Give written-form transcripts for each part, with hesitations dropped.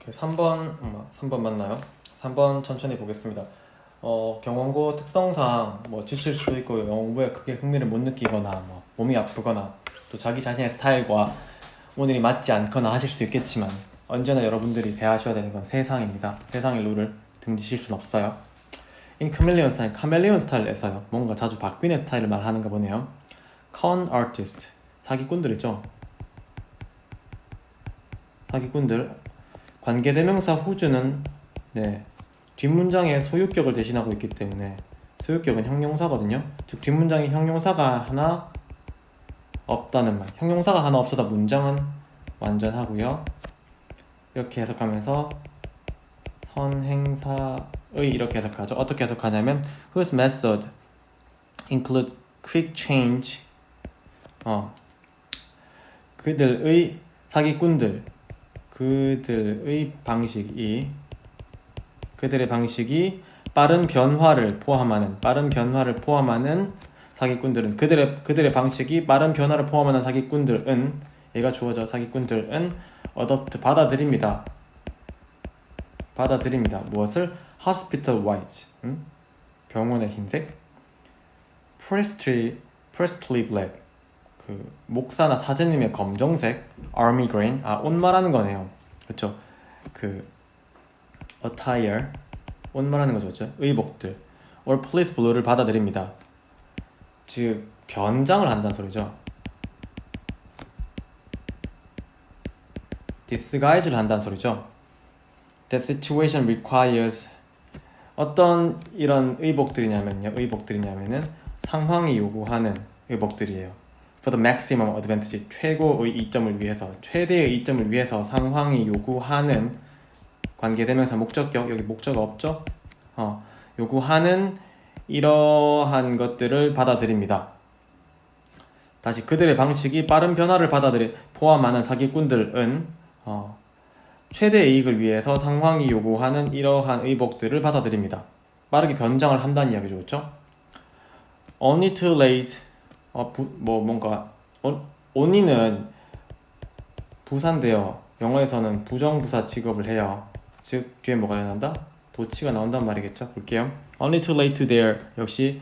3번 맞나요? 3번 천천히 보겠습니다. 경원고 특성상 지칠 수도 있고 영어에 크게 흥미를 못 느끼거나 몸이 아프거나 또 자기 자신의 스타일과 오늘이 맞지 않거나 하실 수 있겠지만 언제나 여러분들이 배하셔야 되는 건 세상입니다. 세상의 룰을 등지실 순 없어요. 인 카멜레온 스타일, 카멜레온 스타일에서요. 뭔가 자주 바뀌는 스타일을 말하는가 보네요. con artist, 사기꾼들이죠. 사기꾼들. 관계대명사 whose는 뒷문장의 소유격을 대신하고 있기 때문에 소유격은 형용사거든요. 즉 뒷문장에 형용사가 하나 없다는 말. 형용사가 하나 없어다 문장은 완전하고요. 이렇게 해석하면서 선행사의 이렇게 해석하죠. 어떻게 해석하냐면 whose method include quick change. 그들의 사기꾼들, 그들의 방식이 빠른 변화를 포함하는 사기꾼들은 그들의 방식이 빠른 변화를 포함하는 사기꾼들은 얘가 주어져. 사기꾼들은 adopt 받아들입니다. 무엇을? hospital white, 병원의 흰색. priestly black, 그 목사나 사제님의 검정색. army green, 옷 말하는 거네요. 그쵸? 그 attire, 옷 말하는 거죠. 그쵸? 의복들. or police blue를 받아들입니다. 즉 변장을 한다는 소리죠. disguise를 한다는 소리죠. That situation requires, 어떤 이런 의복들이냐면은 상황이 요구하는 의복들이에요. For the maximum advantage, 최대의 이점을 위해서 상황이 요구하는 관계대명사 목적격, 여기 목적어 없죠? 요구하는 이러한 것들을 받아들입니다. 다시 그들의 방식이 빠른 변화를 포함하는 사기꾼들은 최대 이익을 위해서 상황이 요구하는 이러한 의복들을 받아들입니다. 빠르게 변장을 한다는 이야기죠. 그렇죠? Only too late, only는 부사인데요. 영어에서는 부정부사 취급을 해요. 즉 뒤에 뭐가 나온다? 도치가 나온단 말이겠죠. 볼게요. Only too late to there, 역시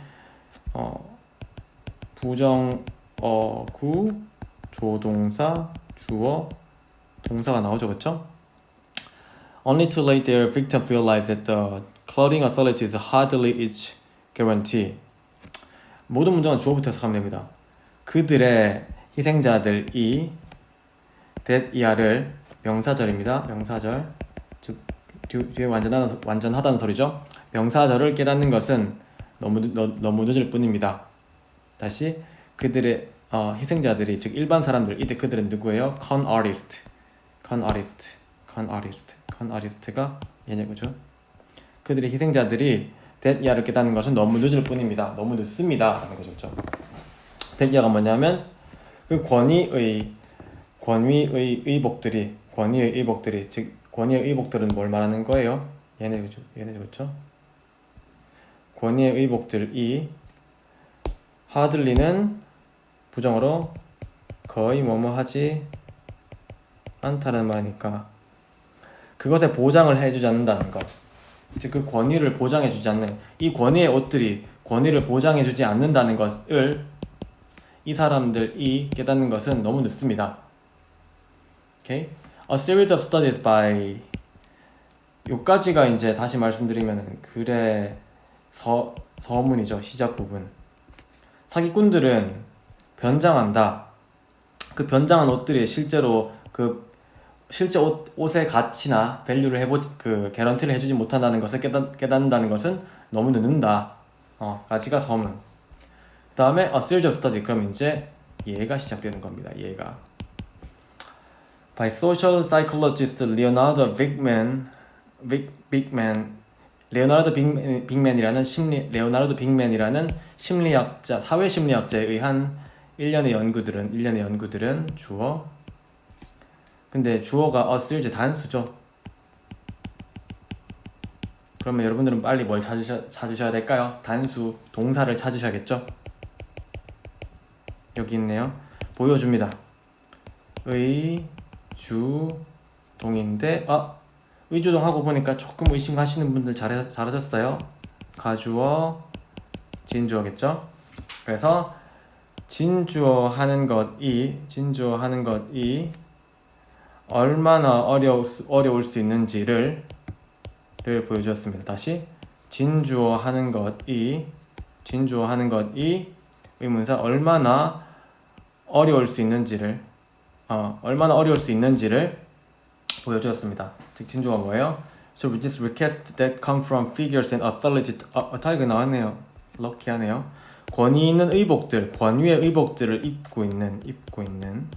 부정어구, 조동사, 주어, 동사가 나오죠. 그렇죠? Only too late their victim realized that the clothing authorities hardly its guarantee. 모든 문장은 주어부터 해석하면 됩니다. 그들의 희생자들이 that 이하를 명사절입니다. 명사절, 즉 뒤에 완전하다는 소리죠. 명사절을 깨닫는 것은 너무 늦을 뿐입니다. 다시 그들의 희생자들이, 즉 일반 사람들, 이때 그들은 누구예요? con artist가 얘네고죠. 그들의 희생자들이 that 이하를 깨닫는 것은 너무 늦을 뿐입니다. 너무 늦습니다 라는 거죠. 그렇죠? that 이하가 뭐냐면 그 권위의 의복들이, 즉 권위의 의복들은 뭘 말하는 거예요? 얘네죠. 그렇죠? 권위의 의복들이 hardly는 부정어로 거의 하지 않다는 말이니까 그것에 보장을 해주지 않는다는 것. 즉 그 권위를 보장해주지 않는, 이 권위의 옷들이 권위를 보장해주지 않는다는 것을 이 사람들이 깨닫는 것은 너무 늦습니다. Okay? A series of studies by, 요까지가 이제 다시 말씀드리면 글의 서문이죠. 시작 부분. 사기꾼들은 변장한다. 그 변장한 옷들이 실제 옷의 가치나 밸류를 개런티를 해주지 못한다는 것을 깨닫는다는 것은 너무 늦는다. 까지가 서문. 그 다음에 a series of study, 그럼 이제 얘가 시작되는 겁니다. 얘가 by social psychologist 레오나르도 빅맨이라는 심리학자, 사회심리학자에 의한 일련의 연구들은 주어. 근데 주어가 a series, 단수죠. 그러면 여러분들은 빨리 뭘 찾으셔야 될까요? 단수, 동사를 찾으셔야겠죠? 여기 있네요. 보여줍니다. 의, 주, 동인데 의주동하고 보니까 조금 의심하시는 분들 잘하셨어요. 가주어, 진주어겠죠? 그래서 진주어 하는 것이 얼마나 어려울 수 있는지를 보여주었습니다. 다시 진주어 하는 것이 의문사 얼마나 어려울 수 있는지를 보여주었습니다. 즉 진주어가 뭐예요? So we just request that come from figures and authority. 타이가 나왔네요. 럭키하네요. 권위 있는 의복들, 권위의 의복들을 입고 있는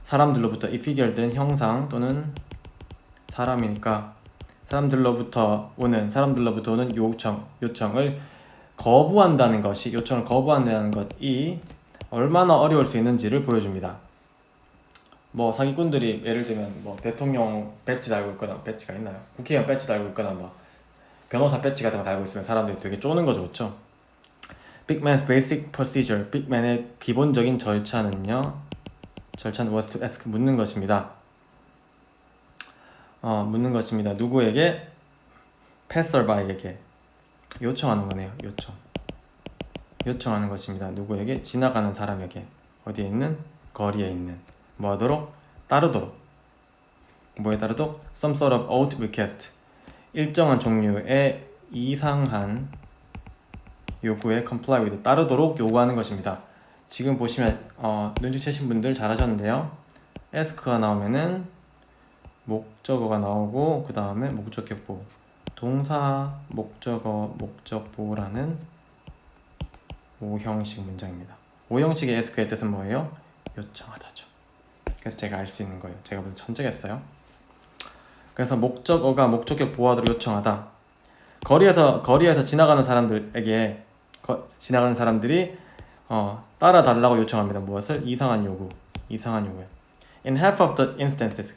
사람들로부터 이 figure는 형상 또는 사람이니까 사람들로부터 오는 요청을 거부한다는 것이 얼마나 어려울 수 있는지를 보여줍니다. 뭐 사기꾼들이 예를 들면 뭐 대통령 배지 달고 있거나 배지가 있나요? 국회의원 배지 달고 있거나 뭐 변호사 배지 같은 거 달고 있으면 사람들이 되게 쪼는 거죠, 그렇죠? Bigman's basic procedure, 빅맨의 기본적인 절차는 was to ask, 묻는 것입니다. 누구에게? passerby에게 요청하는 거네요. 요청하는 것입니다. 누구에게? 지나가는 사람에게. 어디에 있는? 거리에 있는. 뭐 하도록? 따르도록. 뭐에 따르도록? Some sort of oath request. 일정한 종류의 이상한 요구에 comply with, 따르도록 요구하는 것입니다. 지금 보시면 눈치채신 분들 잘하셨는데요. ask가 나오면은 목적어가 나오고 그 다음에 목적격보, 동사, 목적어, 목적보라는 5형식 문장입니다. 5형식의 ask의 뜻은 뭐예요? 요청하다죠. 그래서 제가 알 수 있는 거예요. 제가 무슨 천재겠어요? 그래서 목적어가 목적격 보호하도록 요청하다. 거리에서 지나가는 사람들에게 지나가는 사람들이 따라달라고 요청합니다. 무엇을? 이상한 요구예요. In half of the instances,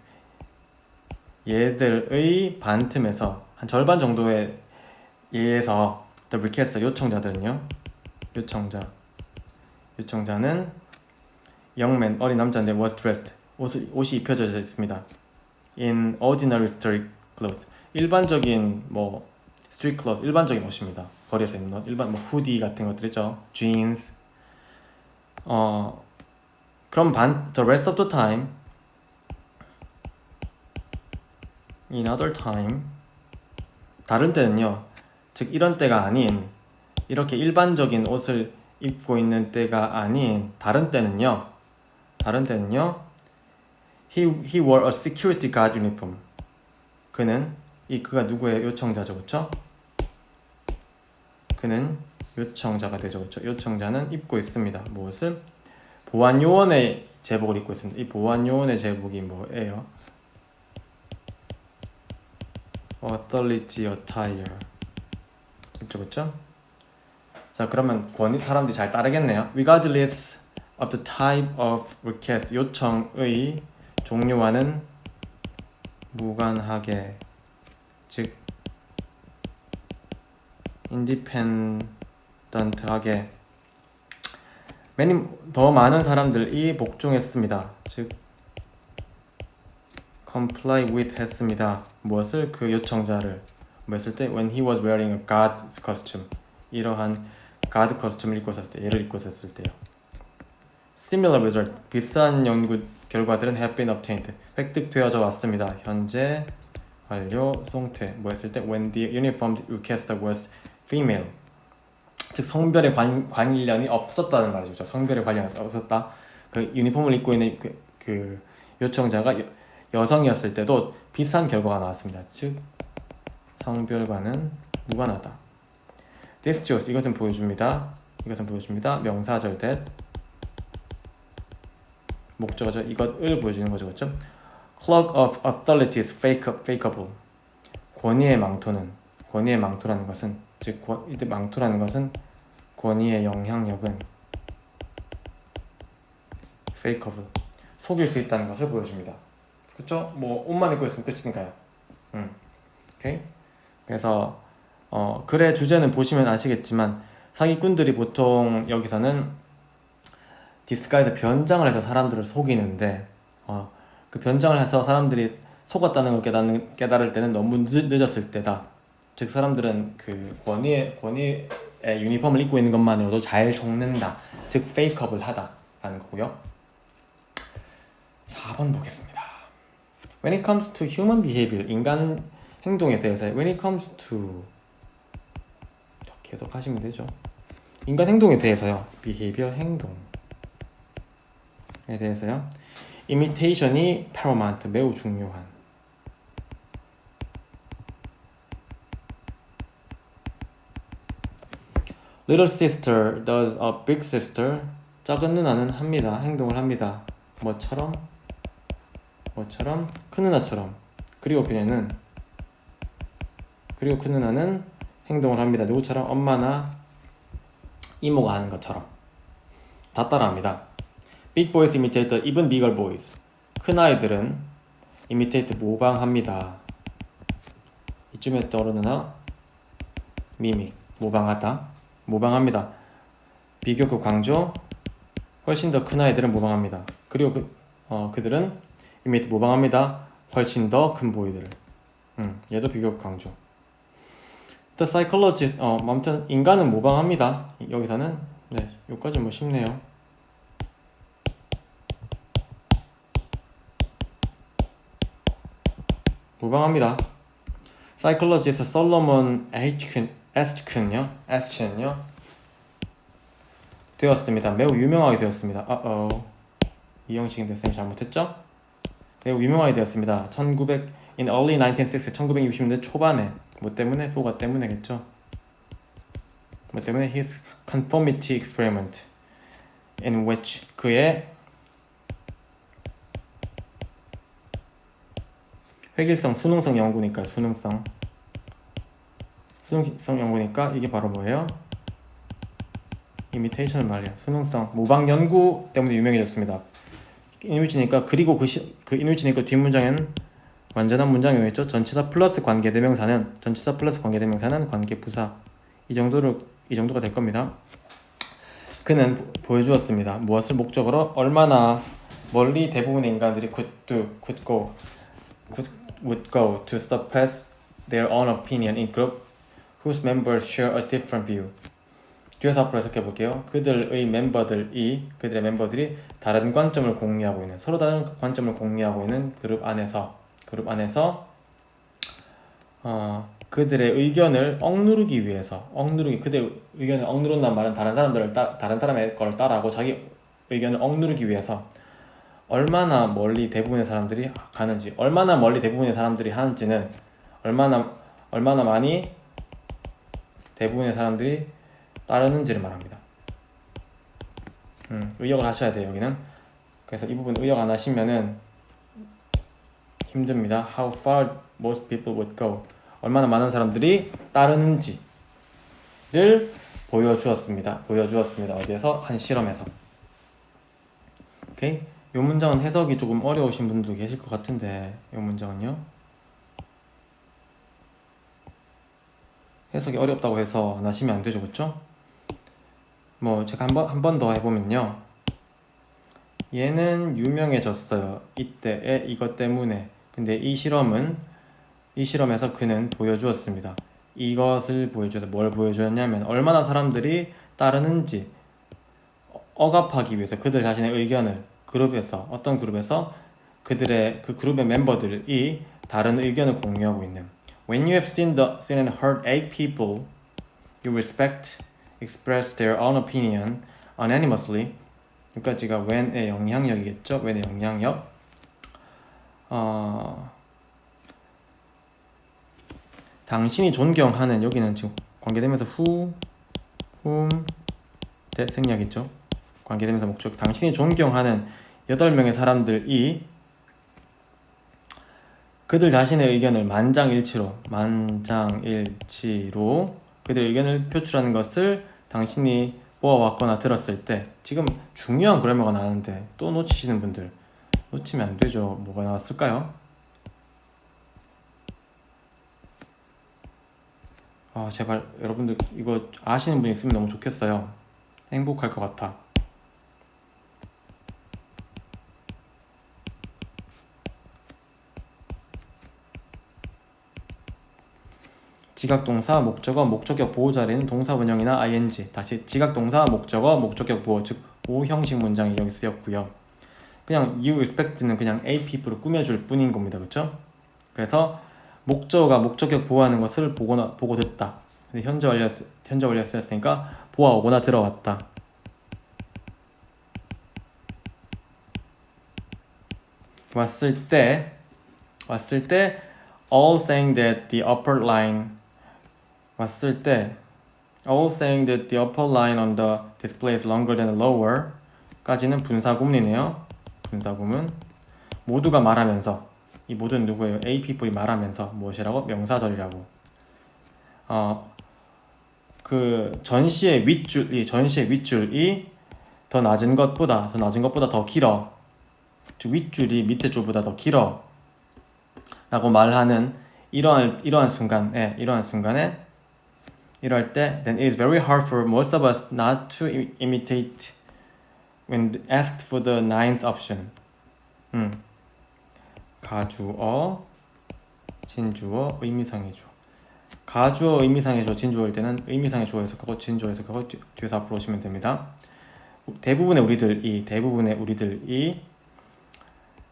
얘들의 반틈에서 한 절반 정도의 예에서 the requester, 요청자는 young man, 어린 남자인데 was dressed, 옷이 입혀져 있습니다. In ordinary street clothes, 일반적인 street clothes, 일반적인 옷입니다. 거리에서 입는 옷, 일반 후디 같은 것들 있죠. jeans. 그럼 the rest of the time, in other time, 다른 때는요, 즉 이런 때가 아닌, 이렇게 일반적인 옷을 입고 있는 때가 아닌 다른 때는요, he wore a security guard uniform. 그가 누구의 요청자죠, 그렇죠? 그는 요청자가 되죠, 그렇죠? 요청자는 입고 있습니다. 무엇을? 보안요원의 제복을 입고 있습니다. 이 보안요원의 제복이 뭐예요? authority attire. 그렇죠? 자, 그러면 사람들이 잘 따르겠네요. Regardless of the type of request, 요청의 종류와는 무관하게, 즉 independent하게 더 많은 사람들이 복종했습니다. 즉 comply with 했습니다. 무엇을? 그 요청자를. 뭐 했을 때? When he was wearing a guard costume. 이러한 가드 코스튬을 입고 있었을 때, 얘를 입고 있었을 때요. Similar result, 비슷한 연구 결과들은 have been obtained, 획득되어져 왔습니다. 현재, 완료, 송퇴. 뭐 했을 때? When the uniformed requester was female. 즉 성별의 관련이 없었다는 말이죠. 성별의 관련이 없었다. 그 유니폼을 입고 있는 그 요청자가 여성이었을 때도 비슷한 결과가 나왔습니다. 즉 성별과는 무관하다. This shows, 이것은 보여줍니다. 명사절 that, 목적어죠. 이것을 보여주는 거죠, 그렇죠? Cloak of authority is fakeable. 권위의 망토라는 것은, 즉 망토라는 것은 권위의 영향력은 fakeable, 속일 수 있다는 것을 보여줍니다. 그렇죠? 옷만 입고 있으면 끝이니까요. 오케이? 그래서 글의 주제는 보시면 아시겠지만 사기꾼들이 보통 여기서는 디스가이즈 변장을 해서 사람들을 속이는데 그 변장을 해서 사람들이 속았다는 걸 깨달을 때는 너무 늦었을 때다. 즉 사람들은 그 권위의 유니폼을 입고 있는 것만으로도 잘 속는다. 즉 페이크업을 하다라는 거고요. 4번 보겠습니다. When it comes to human behavior, 인간 행동에 대해서 when it comes to 계속 하시면 되죠. 인간 행동에 대해서요. behavior 행동에 대해서요. imitation이 paramount 매우 중요한. Little sister does a big sister. 작은 누나는 합니다. 행동을 합니다. 뭐처럼? 큰 누나처럼. 그리고 큰 누나는 행동을 합니다. 누구처럼? 엄마나 이모가 하는 것처럼. 다 따라합니다. Big boys imitate even bigger boys. 큰 아이들은 imitate 모방합니다. 이쯤에 떠오르는 mimic 모방합니다. 비교급 강조. 훨씬 더 큰 아이들은 모방합니다. 그리고 그들은 imitate 모방합니다. 훨씬 더 큰 보이들을. 얘도 비교급 강조. The psychologist 아무튼 인간은 모방합니다. 여기서는 네, 여기까지 뭐 쉽네요. 모방합니다. Psychologist 솔로몬 에스킨요 되었습니다. 매우 유명하게 되었습니다. 이 형식인데 쌤이 잘못했죠? 매우 유명하게 되었습니다. in early 1960s 1960년대 초반에 뭐 때문에? 포가 때문에겠죠. 뭐 때문에? His conformity experiment in which 그의 획일성 수능성 연구니까 수능성 연구니까 이게 바로 뭐예요? 이미테이션을 말해요. 수능성 모방 연구 때문에 유명해졌습니다. 이미지니까 그리고 그 이미지니까 뒷문장에는 완전한 문장이 오겠죠. 전치사 플러스 관계대명사는 관계 부사 이 정도가 될 겁니다. 그는 보여주었습니다. 무엇을 목적으로? 얼마나 멀리 대부분의 인간들이 would go to suppress their own opinion in group whose members share a different view. 뒤에서 앞으로 해석해 볼게요. 그들의 멤버들이 다른 관점을 공유하고 있는 서로 다른 관점을 공유하고 있는 그룹 안에서 그들의 의견을 억누르기 위해서 그들의 의견을 억누른다는 말은 다른 사람의 걸 따라하고 자기 의견을 억누르기 위해서 얼마나 멀리 대부분의 사람들이 가는지, 얼마나 멀리 대부분의 사람들이 하는지는 얼마나 많이 대부분의 사람들이 따르는지를 말합니다. 의역을 하셔야 돼요, 여기는. 그래서 이 부분 의역 안 하시면은 힘듭니다. How far most people would go. 얼마나 많은 사람들이 따르는지를 보여주었습니다. 어디에서? 한 실험에서. 오케이? 이 문장은 해석이 조금 어려우신 분들도 계실 것 같은데 이 문장은요. 해석이 어렵다고 해서 안 하시면 안 되죠, 그렇죠? 뭐 제가 한 번 더 해보면요. 얘는 유명해졌어요. 이때의 이것 때문에. 근데 이 실험에서 그는 보여주었습니다. 이것을 보여줘서 뭘 보여주었냐면 얼마나 사람들이 따르는지 억압하기 위해서 그들 자신의 의견을 어떤 그룹에서 그들의 그 그룹의 멤버들이 다른 의견을 공유하고 있는. When you have seen and heard 8 people you respect express their own opinion unanimously. 여기까지가 when의 영향력이겠죠. when의 영향력. 당신이 존경하는 여기는 지금 관계되면서 whom 대생략이죠. 관계되면서 목적. 당신이 존경하는 8명의 사람들이 그들 자신의 의견을 만장일치로 그들의 의견을 표출하는 것을 당신이 보아왔거나 들었을 때 지금 중요한 그래머가 나왔는데 또 놓치시는 분들 놓치면 안 되죠. 뭐가 나왔을까요? 제발 여러분들 이거 아시는 분 있으면 너무 좋겠어요. 행복할 것 같아. 지각동사, 목적어, 목적격 보호 자리는 동사 원형이나 ing. 다시 지각동사, 목적어, 목적격 보호, 즉 보형식 문장이 여기 쓰였고요. 그냥 you expect는 그냥 A people을 꾸며줄 뿐인 겁니다. 그렇죠? 그래서 목적어가 목적격 보호하는 것을 보고 듣다. 근데 현재 완료 쓰였으니까 보아오거나 들어왔다. 왔을 때 all saying that the upper line all saying that the upper line on the display is longer than the lower 까지는 분사구문이네요. 분사구문 모두가 말하면서 이 모두는 누구예요? A people이 말하면서 무엇이라고? 명사절이라고. 그 전시의 윗줄이 더 낮은 것보다 더 길어. 윗줄이 밑에 줄보다 더 길어 라고 말하는 이러한 순간에 이럴 때 then it is very hard for most of us not to imitate when asked for the ninth option. 가주어, 진주어, 의미상의 주어. 가주어, 의미상의 주어, 진주어일 때는 의미상의 주어 해석하고 진주어 해석하고 뒤에서 앞으로 오시면 됩니다. 대부분의 우리들이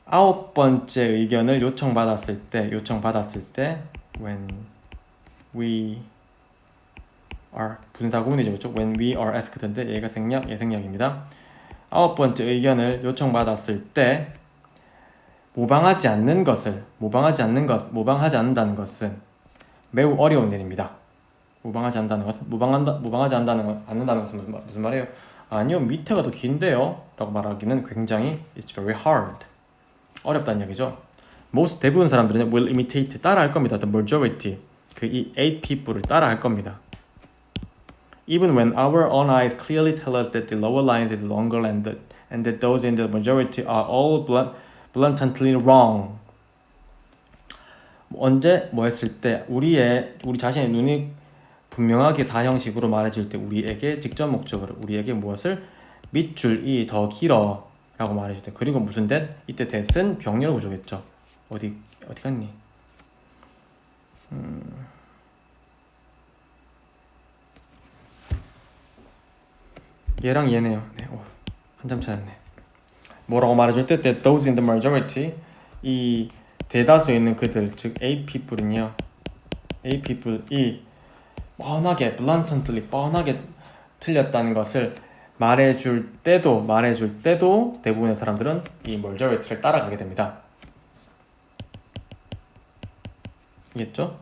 아홉 번째 의견을 요청받았을 때 when we are 분사구문이죠. 그렇죠? when we are asked인데 얘가 예생략입니다. 아홉 번째 의견을 요청받았을 때 모방하지 않는다는 것은 매우 어려운 일입니다. 모방하지 않는다는 것은 무슨 말이에요? 아니요, 밑에가 더 긴데요 라고 말하기는 굉장히 it's very hard. 어렵다는 얘기죠. 대부분 사람들은 will imitate 따라할 겁니다. The majority 이 8 people을 따라할 겁니다. Even when our own eyes clearly tell us that the lower lines is longer and that those in the majority are all blatantly wrong. 언제 했을 때 우리 자신의 눈이 분명하게 사형식으로 말해줄 때 우리에게 직접 목적으로 우리에게 무엇을 밑줄이 더 길어 라고 말해줄 때 그리고 무슨 that 이때 that은 병렬 구조겠죠. 어디 갔니? 얘랑 얘네요. 네, 한참 찾았네. 뭐라고 말해줄 때 that those in the majority 이 대다수에 있는 그들 즉 A people은요. A people이 blatantly 뻔하게 틀렸다는 것을 말해줄 때도 대부분의 사람들은 이 majority를 따라가게 됩니다. 이겠죠?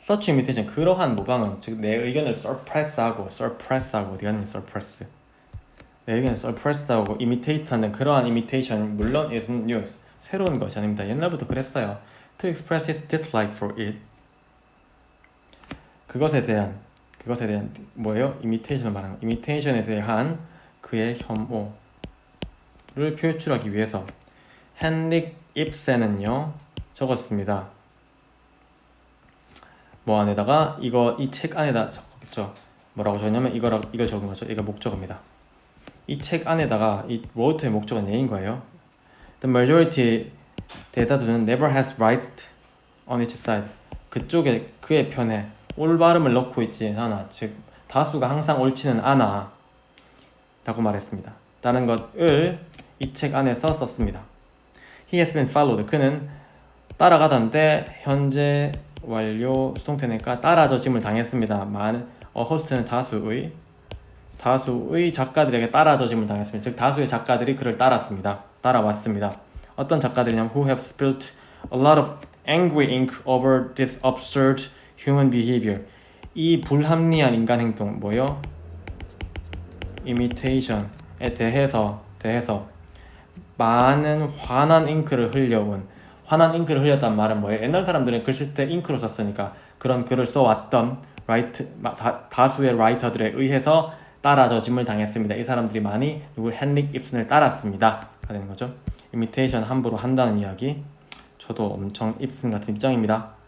Such imitation 그러한 모방은 즉 내 의견을 suppress하고 어디 갔니? suppress 내 의견을 suppress하고 imitate하는 그러한 imitation 물론 isn't news 새로운 것이 아닙니다. 옛날부터 그랬어요. To express his dislike for it 그것에 대한 뭐예요? imitation을 말하는 거. imitation에 대한 그의 혐오를 표출하기 위해서 헨릭 입센은요 적었습니다. 뭐 안에다가 이 책 안에다 적었겠죠. 뭐라고 적었냐면 이걸 적은 거죠. 이거 목적어입니다. 이 책 안에다가 이 wrote의 목적어는 얘인 거예요. The majority 대다수는 never has right on its side. 그쪽에 그의 편에 올바름을 넣고 있지 않아. 즉 다수가 항상 옳지는 않아 라고 말했습니다. 라는 것을 이 책 안에서 썼습니다. He has been followed. 그는 따라가던데 현재 완료 수동태니까 따라져짐을 당했습니다. 호스트는 다수의 작가들에게 따라져짐을 당했습니다. 즉 다수의 작가들이 그를 따라왔습니다. 어떤 작가들이냐면 who have spilt a lot of angry ink over this absurd human behavior. 이 불합리한 인간 행동 뭐요? imitation에 대해서 많은 환한 잉크를 흘렸단 말은 뭐예요? 옛날 사람들은 글 쓸 때 잉크로 썼으니까 그런 글을 써왔던 다수의 라이터들에 의해서 따라져짐을 당했습니다. 이 사람들이 많이 헨릭 입슨을 따랐습니다. 가 되는 거죠. imitation 함부로 한다는 이야기. 저도 엄청 입슨 같은 입장입니다.